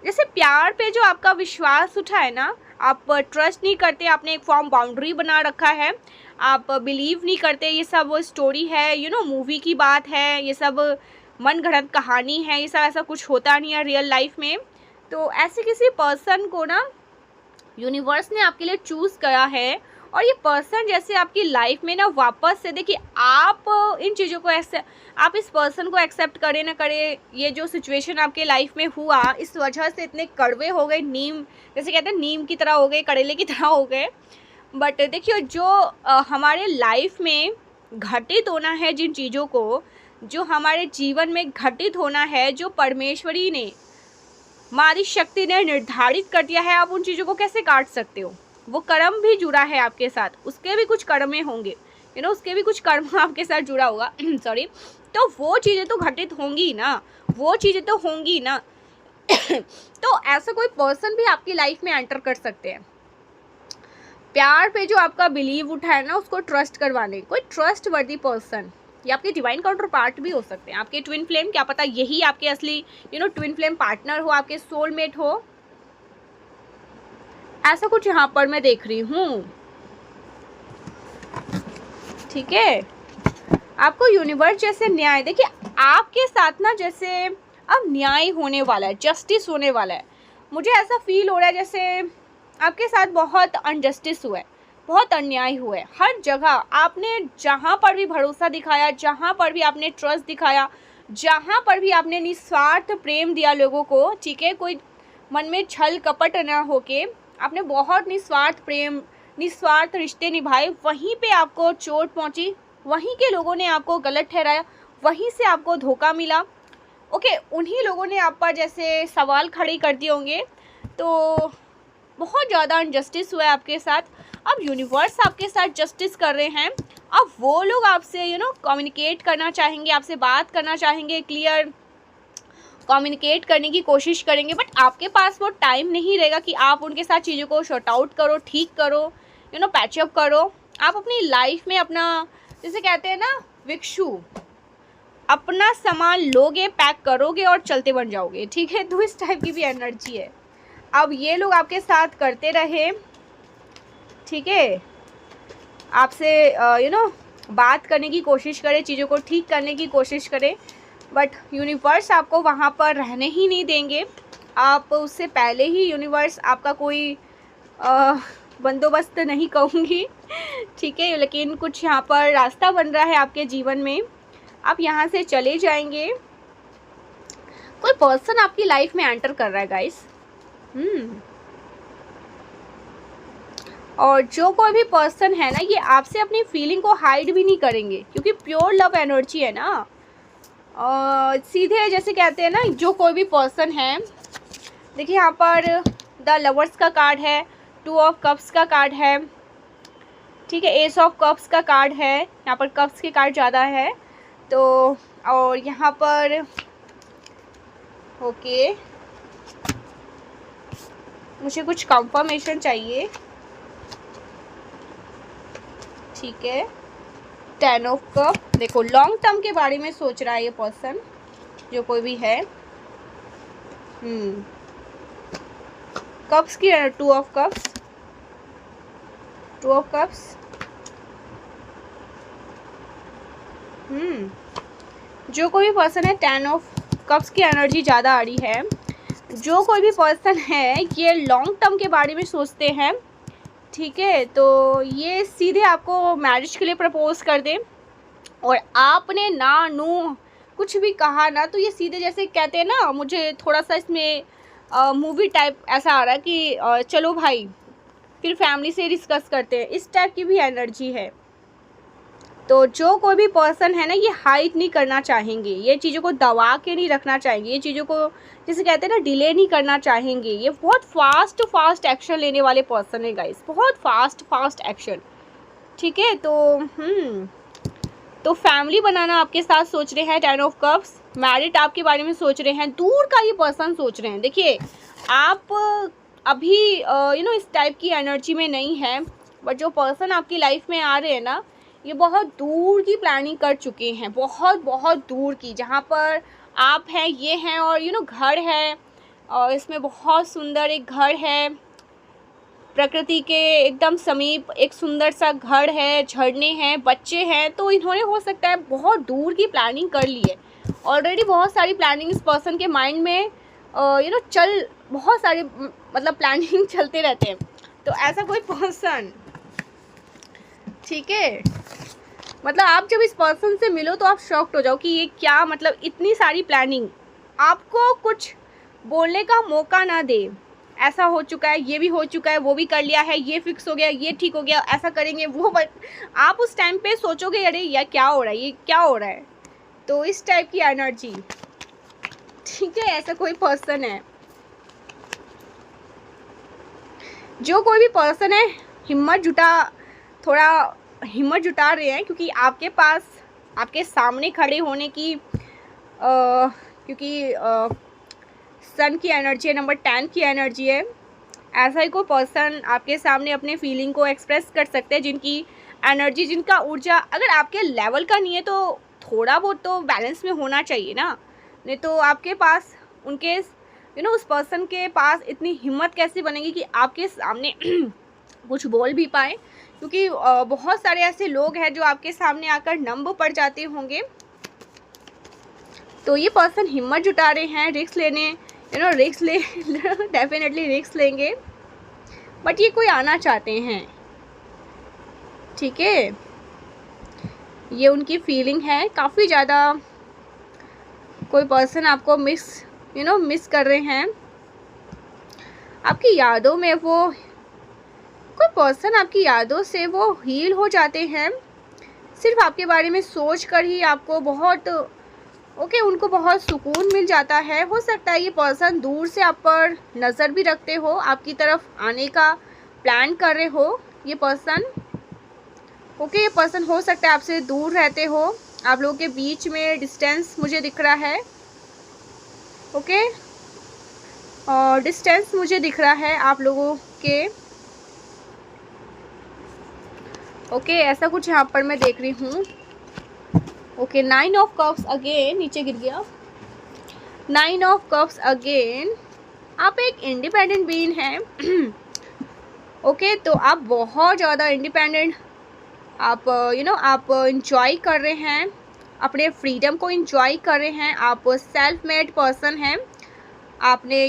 जैसे प्यार पे जो आपका विश्वास उठा है ना, आप ट्रस्ट नहीं करते, आपने एक फॉर्म बाउंड्री बना रखा है, आप बिलीव नहीं करते, ये सब स्टोरी है, मूवी की बात है, ये सब मन गढ़ंत कहानी है, ये सब ऐसा कुछ होता नहीं है रियल लाइफ में। तो ऐसे किसी पर्सन को ना यूनिवर्स ने आपके लिए चूज़ करा है, और ये पर्सन जैसे आपकी लाइफ में ना वापस से, देखिए आप इन चीज़ों को आप इस पर्सन को एक्सेप्ट करें ना करें, ये जो सिचुएशन आपके लाइफ में हुआ इस वजह से इतने कड़वे हो गए, नीम जैसे कहते हैं नीम की तरह हो गए, करेले की तरह हो गए। बट देखिए, जो हमारे लाइफ में घटित होना है, जिन चीज़ों को जो हमारे जीवन में घटित होना है, जो परमेश्वरी ने, मारी शक्ति ने निर्धारित कर दिया है, आप उन चीज़ों को कैसे काट सकते हो। वो कर्म भी जुड़ा है आपके साथ, उसके भी कुछ कर्म होंगे, उसके भी कुछ कर्म आपके साथ जुड़ा होगा सॉरी, तो वो चीज़ें तो घटित होंगी ना, वो चीज़ें तो होंगी ना तो ऐसा कोई पर्सन भी आपकी लाइफ में एंटर कर सकते हैं। प्यार पे जो आपका बिलीव उठा है ना, उसको ट्रस्ट करवाने, कोई ट्रस्ट वर्दी पर्सन, ये आपके डिवाइन काउंटर पार्ट भी हो सकते हैं, आपके ट्विन फ्लेम, क्या पता यही आपके असली ट्विन फ्लेम पार्टनर हो, आपके सोलमेट हो, ऐसा कुछ यहाँ पर मैं देख रही हूँ। ठीक है, आपको यूनिवर्स जैसे न्याय, देखिए आपके साथ ना जैसे अब न्याय होने वाला है, जस्टिस होने वाला है। मुझे ऐसा फील हो रहा है जैसे आपके साथ बहुत अनजस्टिस हुआ है, बहुत अन्याय हुआ है। हर जगह आपने जहाँ पर भी भरोसा दिखाया, जहाँ पर भी आपने ट्रस्ट दिखाया, जहाँ पर भी आपने निस्वार्थ प्रेम दिया लोगों को, ठीक है, कोई मन में छल कपट ना होके आपने बहुत निस्वार्थ प्रेम, निस्वार्थ रिश्ते निभाए, वहीं पे आपको चोट पहुंची, वहीं के लोगों ने आपको गलत ठहराया, वहीं से आपको धोखा मिला। ओके, उन्हीं लोगों ने आप पर जैसे सवाल खड़े कर दिए होंगे, तो बहुत ज़्यादा अनजस्टिस हुआ है आपके साथ। अब यूनिवर्स आपके साथ जस्टिस कर रहे हैं, अब वो लोग आपसे कम्युनिकेट करना चाहेंगे, आपसे बात करना चाहेंगे, क्लियर कम्युनिकेट करने की कोशिश करेंगे, बट आपके पास वो टाइम नहीं रहेगा कि आप उनके साथ चीज़ों को शॉर्ट आउट करो, ठीक करो, पैचअप करो। आप अपनी लाइफ में अपना, जैसे कहते हैं ना, भिक्षु, अपना सामान लोगे, पैक करोगे और चलते बन जाओगे। ठीक है, तो इस टाइप की भी एनर्जी है। अब ये लोग आपके साथ करते रहे, ठीक है, आपसे बात करने की कोशिश करें, चीज़ों को ठीक करने की कोशिश करें, बट यूनिवर्स आपको वहाँ पर रहने ही नहीं देंगे। आप उससे पहले ही यूनिवर्स आपका कोई बंदोबस्त नहीं कहूँगी, ठीक है, लेकिन कुछ यहाँ पर रास्ता बन रहा है आपके जीवन में, आप यहाँ से चले जाएंगे। कोई पर्सन आपकी लाइफ में एंटर कर रहा है गाइस। और जो कोई भी पर्सन है ना, ये आपसे अपनी फीलिंग को हाइड भी नहीं करेंगे, क्योंकि प्योर लव एनर्जी है ना। सीधे जैसे कहते हैं ना, जो कोई भी पर्सन है, देखिए यहाँ पर द लवर्स का कार्ड है, 2 ऑफ कप्स का कार्ड है, ठीक है, एस ऑफ कप्स का कार्ड है, यहाँ पर कप्स के कार्ड ज़्यादा है, तो और यहाँ पर ओके, मुझे कुछ कंफर्मेशन चाहिए, ठीक है, 10 ऑफ कप। देखो लॉन्ग टर्म के बारे में सोच रहा है ये पर्सन, जो कोई भी है, कप्स की 2 ऑफ कप्स, 2 ऑफ कप्स। जो कोई भी पर्सन है 10 ऑफ कप्स की एनर्जी ज़्यादा आ रही है। जो कोई भी पर्सन है ये लॉन्ग टर्म के बारे में सोचते हैं, ठीक है, तो ये सीधे आपको मैरिज के लिए प्रपोज कर दें और आपने ना नो कुछ भी कहा ना, तो ये सीधे जैसे कहते हैं ना, मुझे थोड़ा सा इसमें मूवी टाइप ऐसा आ रहा है कि चलो भाई फिर फैमिली से डिस्कस करते हैं, इस टाइप की भी एनर्जी है। तो जो कोई भी पर्सन है ना ये हाइड नहीं करना चाहेंगे, ये चीज़ों को दबा के नहीं रखना चाहेंगे, ये चीज़ों को जिसे कहते हैं ना डिले नहीं करना चाहेंगे। ये बहुत फास्ट एक्शन लेने वाले पर्सन है गाइस, बहुत फास्ट एक्शन, ठीक है। तो फैमिली बनाना आपके साथ सोच रहे हैं 10 ऑफ कप्स। मैरिड आपके बारे में सोच रहे हैं, दूर का ये पर्सन सोच रहे हैं। देखिए आप अभी इस टाइप की एनर्जी में नहीं है, बट जो पर्सन आपकी लाइफ में आ रहे हैं ना ये बहुत दूर की प्लानिंग कर चुके हैं, बहुत दूर की, जहाँ पर आप हैं ये हैं और घर है और इसमें बहुत सुंदर एक घर है, प्रकृति के एकदम समीप एक सुंदर सा घर है, झरने हैं, बच्चे हैं। तो इन्होंने हो सकता है बहुत दूर की प्लानिंग कर ली है ऑलरेडी। बहुत सारी प्लानिंग इस पर्सन के माइंड में चल, बहुत सारे मतलब प्लानिंग चलते रहते हैं। तो ऐसा कोई पर्सन, ठीक है, मतलब आप जब इस पर्सन से मिलो तो आप शॉक्ड हो जाओ कि ये क्या, मतलब इतनी सारी प्लानिंग, आपको कुछ बोलने का मौका ना दे। ऐसा हो चुका है, ये भी हो चुका है, वो भी कर लिया है, ये फिक्स हो गया, ये ठीक हो गया, ऐसा करेंगे वो, बट आप उस टाइम पे सोचोगे अरे यार क्या हो रहा है, ये क्या हो रहा है। तो इस टाइप की एनर्जी, ठीक है, ऐसा कोई पर्सन है। जो कोई भी पर्सन है थोड़ा हिम्मत जुटा रहे हैं, क्योंकि आपके पास आपके सामने खड़े होने की क्योंकि सन की एनर्जी है, नंबर 10 की एनर्जी है। ऐसा ही कोई पर्सन आपके सामने अपने फीलिंग को एक्सप्रेस कर सकते हैं, जिनकी एनर्जी, जिनका ऊर्जा अगर आपके लेवल का नहीं है तो थोड़ा बहुत तो बैलेंस में होना चाहिए ना, नहीं तो आपके पास उनके उस पर्सन के पास इतनी हिम्मत कैसे बनेगी कि आपके सामने कुछ बोल भी पाए, क्योंकि बहुत सारे ऐसे लोग हैं जो आपके सामने आकर नंब पड़ जाते होंगे। तो ये पर्सन हिम्मत जुटा रहे हैं रिस्क लेने, रिस्क ले डेफिनेटली रिस्क लेंगे, बट ये कोई आना चाहते हैं, ठीक है, ये उनकी फीलिंग है। काफ़ी ज़्यादा कोई पर्सन आपको मिस कर रहे हैं, आपकी यादों में वो कोई पर्सन आपकी यादों से वो हील हो जाते हैं। सिर्फ आपके बारे में सोच कर ही आपको बहुत उनको बहुत सुकून मिल जाता है। हो सकता है ये पर्सन दूर से आप पर नज़र भी रखते हो, आपकी तरफ आने का प्लान कर रहे हो। ये पर्सन ये पर्सन हो सकता है आपसे दूर रहते हो, आप लोगों के बीच में डिस्टेंस मुझे दिख रहा है, और डिस्टेंस मुझे दिख रहा है आप लोगों के, ऐसा कुछ यहाँ पर मैं देख रही हूँ। 9 ऑफ कप्स अगेन, नीचे गिर गया। 9 ऑफ कप्स अगेन, आप एक इंडिपेंडेंट बीइंग हैं। तो आप बहुत ज़्यादा इंडिपेंडेंट, आप आप इंजॉय कर रहे हैं, अपने फ्रीडम को इंजॉय कर रहे हैं, आप सेल्फ मेड पर्सन हैं। आपने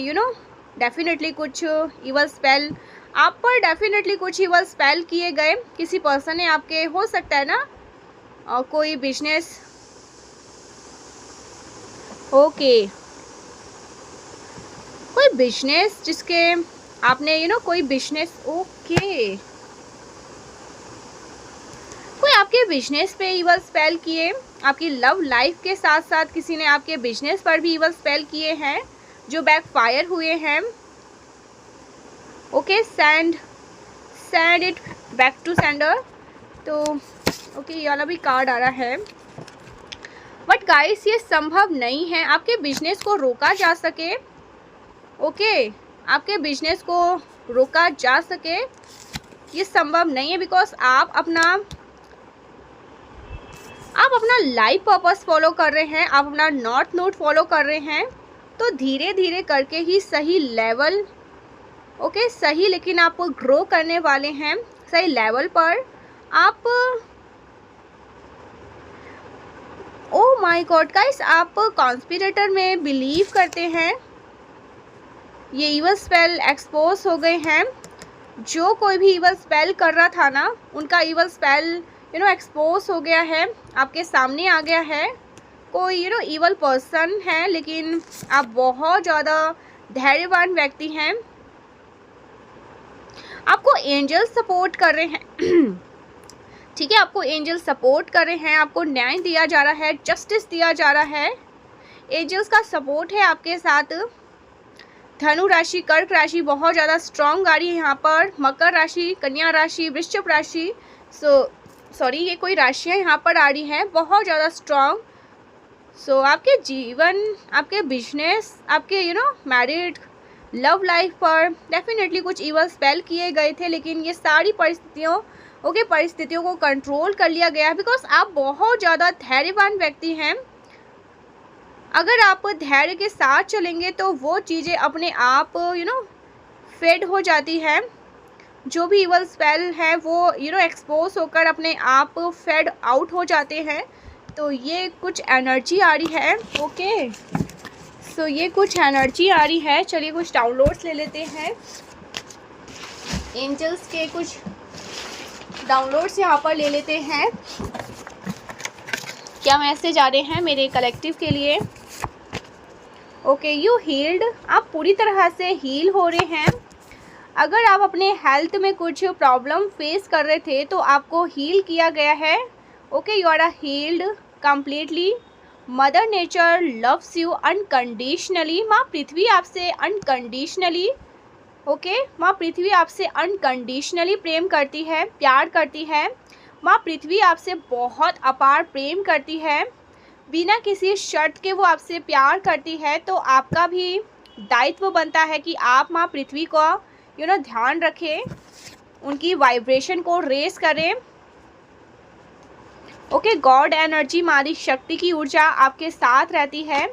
डेफिनेटली कुछ इवल स्पेल आप पर डेफिनेटली कुछ इवल स्पेल किए गए। किसी पर्सन ने आपके, हो सकता है ना कोई बिजनेस, कोई बिजनेस जिसके आपने कोई बिजनेस, कोई आपके बिजनेस पे इवल स्पेल किए। आपकी लव लाइफ के साथ साथ किसी ने आपके बिजनेस पर भी इवल स्पेल किए हैं जो बैकफायर हुए हैं। Send it back to sender. तो ये वाला भी कार्ड आ रहा है, बट गाइस ये संभव नहीं है आपके बिजनेस को रोका जा सके। आपके बिजनेस को रोका जा सके, ये संभव नहीं है, बिकॉज आप अपना लाइफ पर्पस फॉलो कर रहे हैं, आप अपना नॉर्थ नोड फॉलो कर रहे हैं। तो धीरे धीरे करके ही सही लेवल, ओके सही, लेकिन आप ग्रो करने वाले हैं सही लेवल पर। आप ओ माय गॉड गाइस, आप कॉन्स्पिरेटर में बिलीव करते हैं। ये इवल स्पेल एक्सपोज हो गए हैं। जो कोई भी इवल स्पेल कर रहा था ना, उनका इवल स्पेल एक्सपोज हो गया है, आपके सामने आ गया है। कोई इवल पर्सन है, लेकिन आप बहुत ज़्यादा धैर्यवान व्यक्ति हैं। आपको एंजल सपोर्ट कर रहे हैं ठीक है, आपको एंजल सपोर्ट कर रहे हैं, आपको न्याय दिया जा रहा है, जस्टिस दिया जा रहा है। एंजल्स का सपोर्ट है आपके साथ। धनु राशि, कर्क राशि बहुत ज़्यादा स्ट्रॉन्ग आ रही है यहाँ पर। मकर राशि, कन्या राशि, वृश्चिक राशि, सॉरी ये कोई राशियाँ यहाँ पर आ रही हैं बहुत ज़्यादा स्ट्रॉन्ग। आपके जीवन, आपके बिजनेस, आपके मैरिड, लव लाइफ पर डेफिनेटली कुछ इवल स्पेल किए गए थे, लेकिन ये सारी परिस्थितियों को कंट्रोल कर लिया गया है, बिकॉज आप बहुत ज़्यादा धैर्यवान व्यक्ति हैं। अगर आप धैर्य के साथ चलेंगे तो वो चीज़ें अपने आप फेड हो जाती है। जो भी इवल स्पेल है वो एक्सपोज होकर अपने आप फेड आउट हो जाते हैं। तो ये कुछ एनर्जी आ रही है, ओके ये कुछ एनर्जी आ रही है। चलिए कुछ डाउनलोड्स ले लेते हैं। एंजल्स के कुछ डाउनलोड्स यहाँ पर ले लेते हैं। क्या मैसेज आ रहे हैं मेरे कलेक्टिव के लिए? ओके, यू हील्ड, आप पूरी तरह से हील हो रहे हैं। अगर आप अपने हेल्थ में कुछ प्रॉब्लम फेस कर रहे थे तो आपको हील किया गया है। Okay, you are healed completely. Mother nature loves you unconditionally. माँ पृथ्वी आपसे अनकंडीशनली, ओके माँ पृथ्वी आपसे अनकंडीशनली प्रेम करती है, प्यार करती है। माँ पृथ्वी आपसे बहुत अपार प्रेम करती है, बिना किसी शर्त के वो आपसे प्यार करती है। तो आपका भी दायित्व बनता है कि आप माँ पृथ्वी का ध्यान रखें, उनकी वाइब्रेशन को रेस करें। ओके, गॉड एनर्जी, माँ आदि शक्ति की ऊर्जा आपके साथ रहती है।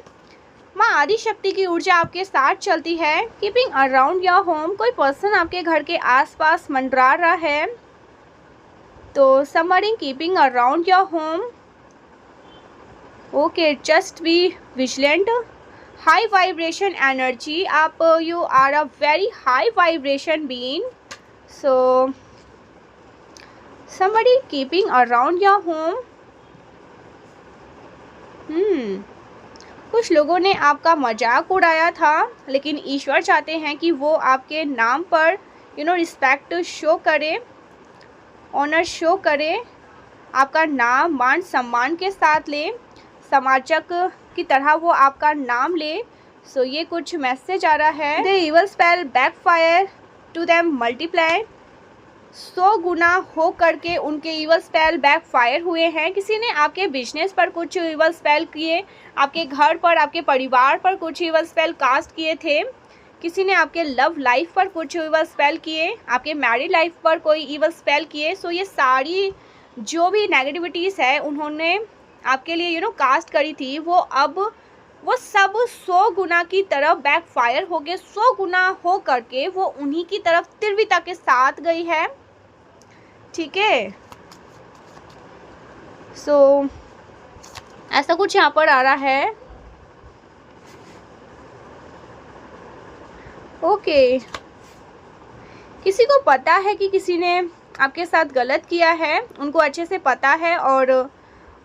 माँ आदि शक्ति की ऊर्जा आपके साथ चलती है। कीपिंग अराउंड योर होम, कोई पर्सन आपके घर के आसपास मंडरा रहा है, तो somebody keeping around your home. Okay, just be vigilant. High vibration energy, आप you are a very high vibration being, so somebody keeping around your home। कुछ लोगों ने आपका मजाक उड़ाया था, लेकिन ईश्वर चाहते हैं कि वो आपके नाम पर रिस्पेक्ट शो करे, ऑनर शो करे, आपका नाम मान सम्मान के साथ ले, समाजक की तरह वो आपका नाम ले। ये कुछ मैसेज आ रहा है। The evil spell backfire to them multiply, 100 गुना हो करके उनके इवल स्पेल बैकफायर हुए हैं। किसी ने आपके बिजनेस पर कुछ इवल स्पेल किए, आपके घर पर, आपके परिवार पर कुछ इवल स्पेल कास्ट किए थे। किसी ने आपके लव लाइफ पर कुछ इवल स्पेल किए, आपके मैरिड लाइफ पर कोई इवल स्पेल किए। ये सारी जो भी नेगेटिविटीज़ है उन्होंने आपके लिए कास्ट करी थी, वो सब 100 गुना की तरफ बैकफायर हो गए। 100 गुना हो करके वो उन्हीं की तरफ तीव्रता के साथ गई है, ठीक है। ऐसा कुछ यहाँ पर आ रहा है। ओके, किसी को पता है कि किसी ने आपके साथ गलत किया है, उनको अच्छे से पता है, और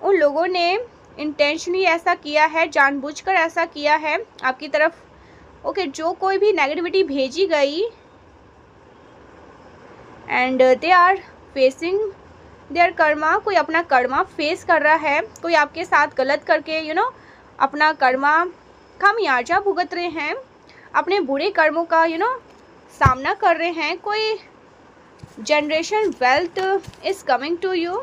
उन लोगों ने इंटेंशनली ऐसा किया है, जानबूझकर ऐसा किया है आपकी तरफ। ओके, जो कोई भी नेगेटिविटी भेजी गई and they are facing their karma, कोई अपना कर्मा फेस कर रहा है, कोई आपके साथ गलत करके अपना कर्मा खामियाजा भुगत रहे हैं, अपने बुरे कर्मों का सामना कर रहे हैं। कोई generation wealth is coming to you.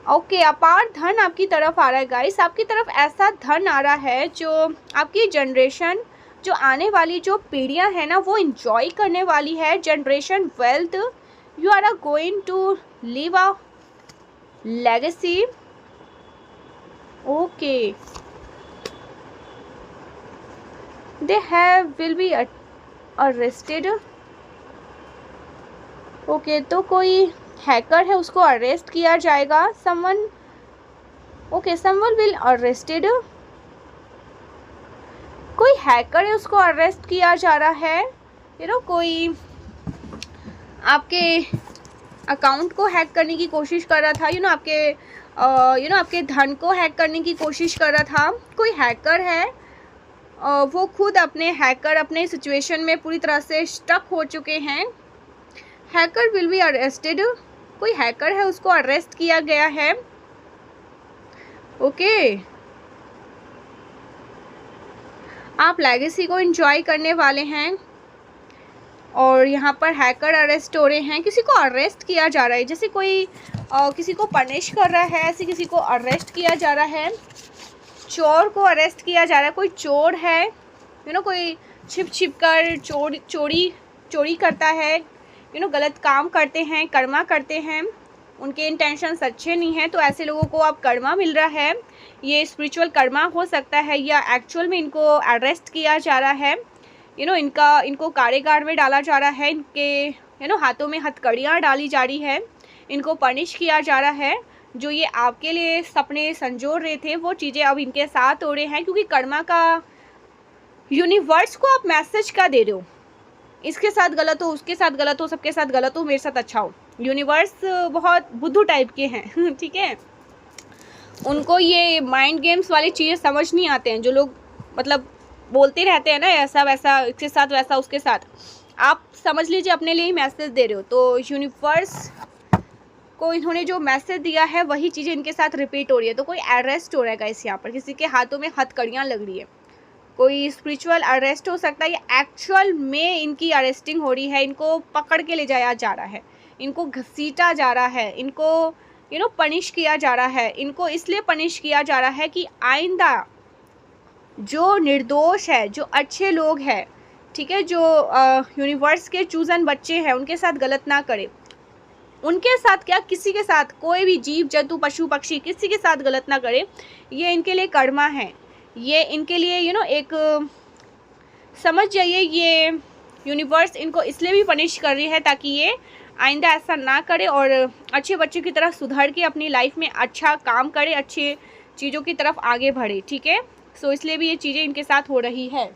Okay, अपार धन आपकी तरफ आ रहा है गाइस, आपकी तरफ ऐसा धन आ रहा है जो आपकी जनरेशन, जो आने वाली जो पीढ़ियां हैं ना, वो इंजॉय करने वाली है। Generation wealth, you are going to leave a legacy. Okay, they have will be arrested. Okay, तो कोई हैकर है, उसको अरेस्ट किया जाएगा। Someone, okay, someone will arrested. कोई हैकर है, उसको अरेस्ट किया जा रहा है। कोई आपके अकाउंट को हैक करने की कोशिश कर रहा था, आपके धन को हैक करने की कोशिश कर रहा था। कोई हैकर है, वो खुद अपने सिचुएशन में पूरी तरह से स्टक हो चुके हैं। Hacker will be arrested. कोई हैकर है, उसको अरेस्ट किया गया है। ओके, आप लेगेसी को एंजॉय करने वाले हैं और यहाँ पर हैकर अरेस्ट हो रहे हैं। किसी को अरेस्ट किया जा रहा है, जैसे कोई किसी को पनिश कर रहा है, ऐसे किसी को अरेस्ट किया जा रहा है। चोर को अरेस्ट किया जा रहा है। कोई चोर है, कोई छिप कर चोरी करता है, गलत काम करते हैं, कर्मा करते हैं, उनके इंटेंशन अच्छे नहीं हैं, तो ऐसे लोगों को अब कर्मा मिल रहा है। ये स्पिरिचुअल कर्मा हो सकता है या एक्चुअल में इनको अरेस्ट किया जा रहा है। इनको कारागार में डाला जा रहा है। इनके हाथों में हथकड़ियाँ डाली जा रही है। इनको पनिश किया जा रहा है। जो ये आपके लिए सपने संजोर रहे थे, वो चीज़ें अब इनके साथ हो रहे हैं, क्योंकि कर्मा का यूनिवर्स को आप मैसेज क्या दे रहे हो, इसके साथ गलत हो, उसके साथ गलत हो, सबके साथ गलत हो, मेरे साथ अच्छा हो। यूनिवर्स बहुत बुद्धू टाइप के हैं ठीक है, उनको ये माइंड गेम्स वाली चीज़ें समझ नहीं आते हैं। जो लोग मतलब बोलते रहते हैं ना, ऐसा वैसा, इसके साथ वैसा, उसके साथ, आप समझ लीजिए अपने लिए ही मैसेज दे रहे हो। तो यूनिवर्स को इन्होंने जो मैसेज दिया है, वही चीज़ें इनके साथ रिपीट हो रही है। तो कोई अरेस्ट हो रहा है गाइस, यहाँ पर किसी के हाथों में हथकड़ियाँ लग रही है। कोई स्पिरिचुअल अरेस्ट हो सकता है या एक्चुअल में इनकी अरेस्टिंग हो रही है। इनको पकड़ के ले जाया जा रहा है, इनको घसीटा जा रहा है, इनको पनिश किया जा रहा है। इनको इसलिए पनिश किया जा रहा है कि आइंदा जो निर्दोष है, जो अच्छे लोग हैं, ठीक है, जो यूनिवर्स के चूजन बच्चे हैं, उनके साथ गलत ना करे। उनके साथ क्या, किसी के साथ, कोई भी जीव जंतु पशु पक्षी, किसी के साथ गलत ना करे। ये इनके लिए कर्मा है। ये इनके लिए एक समझ जाइए, ये यूनिवर्स इनको इसलिए भी पनिश कर रही है ताकि ये आइंदा ऐसा ना करे और अच्छे बच्चे की तरह सुधर के अपनी लाइफ में अच्छा काम करे, अच्छी चीज़ों की तरफ आगे बढ़े। ठीक है, सो इसलिए भी ये चीज़ें इनके साथ हो रही है।